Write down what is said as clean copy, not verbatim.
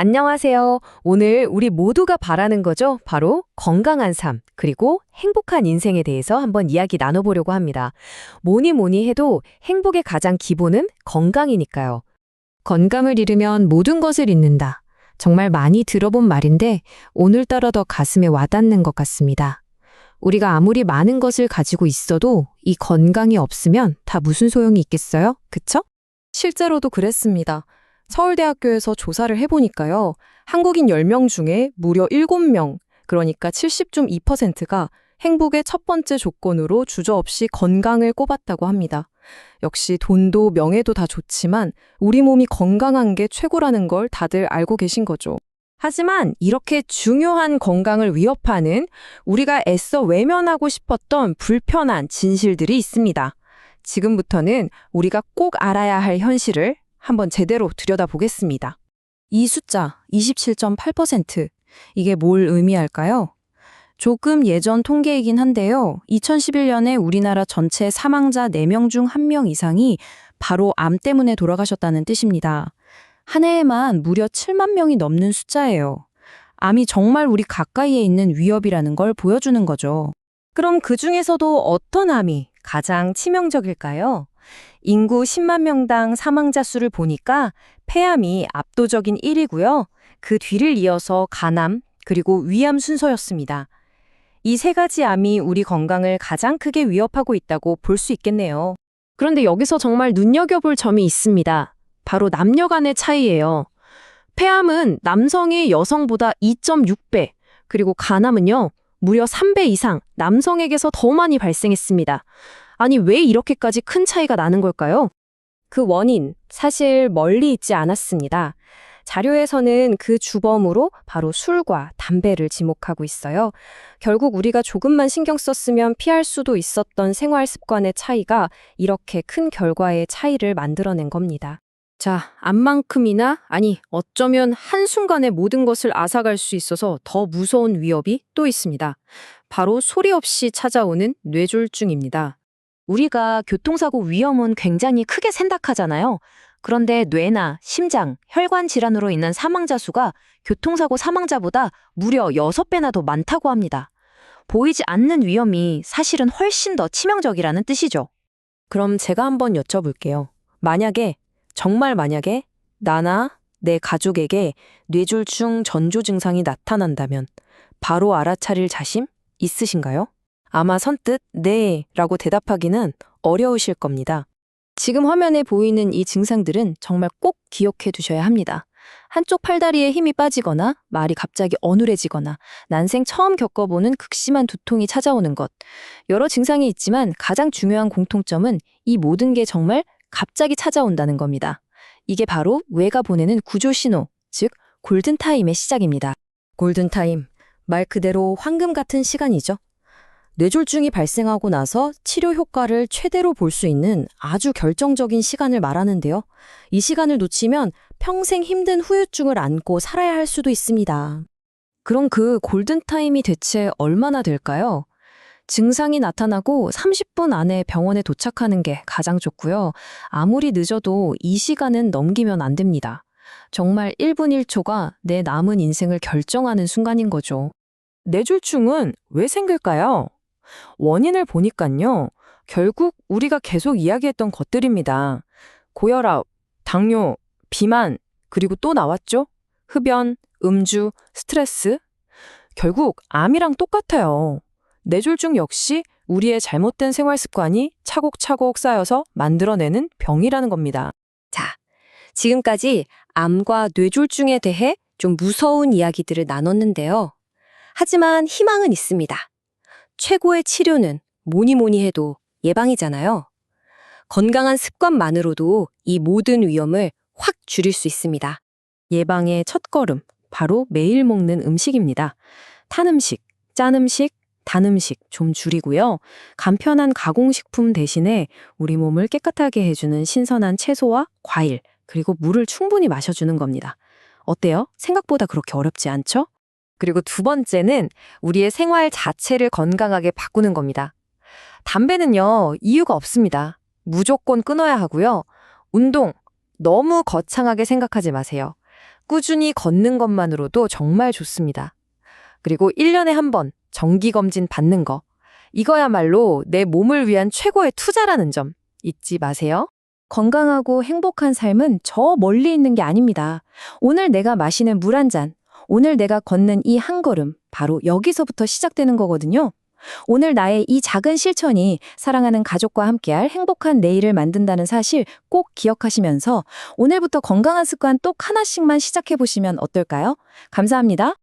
안녕하세요. 오늘 우리 모두가 바라는 거죠? 바로 건강한 삶, 그리고 행복한 인생에 대해서 한번 이야기 나눠보려고 합니다. 뭐니 뭐니 해도 행복의 가장 기본은 건강이니까요. 건강을 잃으면 모든 것을 잃는다. 정말 많이 들어본 말인데 오늘따라 더 가슴에 와닿는 것 같습니다. 우리가 아무리 많은 것을 가지고 있어도 이 건강이 없으면 다 무슨 소용이 있겠어요? 그쵸? 실제로도 그랬습니다. 서울대학교에서 조사를 해보니까요. 한국인 10명 중에 무려 7명, 그러니까 70.2%가 행복의 첫 번째 조건으로 주저없이 건강을 꼽았다고 합니다. 역시 돈도 명예도 다 좋지만 우리 몸이 건강한 게 최고라는 걸 다들 알고 계신 거죠. 하지만 이렇게 중요한 건강을 위협하는 우리가 애써 외면하고 싶었던 불편한 진실들이 있습니다. 지금부터는 우리가 꼭 알아야 할 현실을 한번 제대로 들여다보겠습니다. 이 숫자 27.8%, 이게 뭘 의미할까요? 조금 예전 통계이긴 한데요. 2011년에 우리나라 전체 사망자 4명 중 1명 이상이 바로 암 때문에 돌아가셨다는 뜻입니다. 한 해에만 무려 7만 명이 넘는 숫자예요. 암이 정말 우리 가까이에 있는 위협이라는 걸 보여주는 거죠. 그럼 그 중에서도 어떤 암이 가장 치명적일까요? 인구 10만 명당 사망자 수를 보니까 폐암이 압도적인 1위고요. 그 뒤를 이어서 간암, 그리고 위암 순서였습니다. 이 세 가지 암이 우리 건강을 가장 크게 위협하고 있다고 볼 수 있겠네요. 그런데 여기서 정말 눈여겨볼 점이 있습니다. 바로 남녀 간의 차이예요. 폐암은 남성이 여성보다 2.6배, 그리고 간암은요, 무려 3배 이상 남성에게서 더 많이 발생했습니다. 아니, 왜 이렇게까지 큰 차이가 나는 걸까요? 그 원인, 사실 멀리 있지 않았습니다. 자료에서는 그 주범으로 바로 술과 담배를 지목하고 있어요. 결국 우리가 조금만 신경 썼으면 피할 수도 있었던 생활 습관의 차이가 이렇게 큰 결과의 차이를 만들어낸 겁니다. 자, 암만큼이나, 아니, 어쩌면 한순간에 모든 것을 앗아갈 수 있어서 더 무서운 위협이 또 있습니다. 바로 소리 없이 찾아오는 뇌졸중입니다. 우리가 교통사고 위험은 굉장히 크게 생각하잖아요. 그런데 뇌나 심장, 혈관 질환으로 인한 사망자 수가 교통사고 사망자보다 무려 6배나 더 많다고 합니다. 보이지 않는 위험이 사실은 훨씬 더 치명적이라는 뜻이죠. 그럼 제가 한번 여쭤볼게요. 정말 만약에 나나 내 가족에게 뇌졸중 전조 증상이 나타난다면 바로 알아차릴 자신 있으신가요? 아마 선뜻 네 라고 대답하기는 어려우실 겁니다. 지금 화면에 보이는 이 증상들은 정말 꼭 기억해 두셔야 합니다. 한쪽 팔다리에 힘이 빠지거나 말이 갑자기 어눌해지거나 난생 처음 겪어보는 극심한 두통이 찾아오는 것. 여러 증상이 있지만 가장 중요한 공통점은 이 모든 게 정말 갑자기 찾아온다는 겁니다. 이게 바로 뇌가 보내는 구조신호, 즉 골든타임의 시작입니다. 골든타임, 말 그대로 황금 같은 시간이죠. 뇌졸중이 발생하고 나서 치료 효과를 최대로 볼 수 있는 아주 결정적인 시간을 말하는데요. 이 시간을 놓치면 평생 힘든 후유증을 안고 살아야 할 수도 있습니다. 그럼 그 골든타임이 대체 얼마나 될까요? 증상이 나타나고 30분 안에 병원에 도착하는 게 가장 좋고요. 아무리 늦어도 이 시간은 넘기면 안 됩니다. 정말 1분 1초가 내 남은 인생을 결정하는 순간인 거죠. 뇌졸중은 왜 생길까요? 원인을 보니깐요. 결국 우리가 계속 이야기했던 것들입니다. 고혈압, 당뇨, 비만, 그리고 또 나왔죠? 흡연, 음주, 스트레스. 결국 암이랑 똑같아요. 뇌졸중 역시 우리의 잘못된 생활 습관이 차곡차곡 쌓여서 만들어내는 병이라는 겁니다. 자, 지금까지 암과 뇌졸중에 대해 좀 무서운 이야기들을 나눴는데요. 하지만 희망은 있습니다. 최고의 치료는 뭐니 뭐니 해도 예방이잖아요. 건강한 습관만으로도 이 모든 위험을 확 줄일 수 있습니다. 예방의 첫걸음, 바로 매일 먹는 음식입니다. 탄 음식, 짠 음식, 단 음식 좀 줄이고요. 간편한 가공식품 대신에 우리 몸을 깨끗하게 해주는 신선한 채소와 과일, 그리고 물을 충분히 마셔주는 겁니다. 어때요? 생각보다 그렇게 어렵지 않죠? 그리고 두 번째는 우리의 생활 자체를 건강하게 바꾸는 겁니다. 담배는요, 이유가 없습니다. 무조건 끊어야 하고요. 운동, 너무 거창하게 생각하지 마세요. 꾸준히 걷는 것만으로도 정말 좋습니다. 그리고 1년에 한 번 정기검진 받는 거. 이거야말로 내 몸을 위한 최고의 투자라는 점 잊지 마세요. 건강하고 행복한 삶은 저 멀리 있는 게 아닙니다. 오늘 내가 마시는 물 한 잔, 오늘 내가 걷는 이 한 걸음, 바로 여기서부터 시작되는 거거든요. 오늘 나의 이 작은 실천이 사랑하는 가족과 함께할 행복한 내일을 만든다는 사실 꼭 기억하시면서 오늘부터 건강한 습관 똑 하나씩만 시작해 보시면 어떨까요? 감사합니다.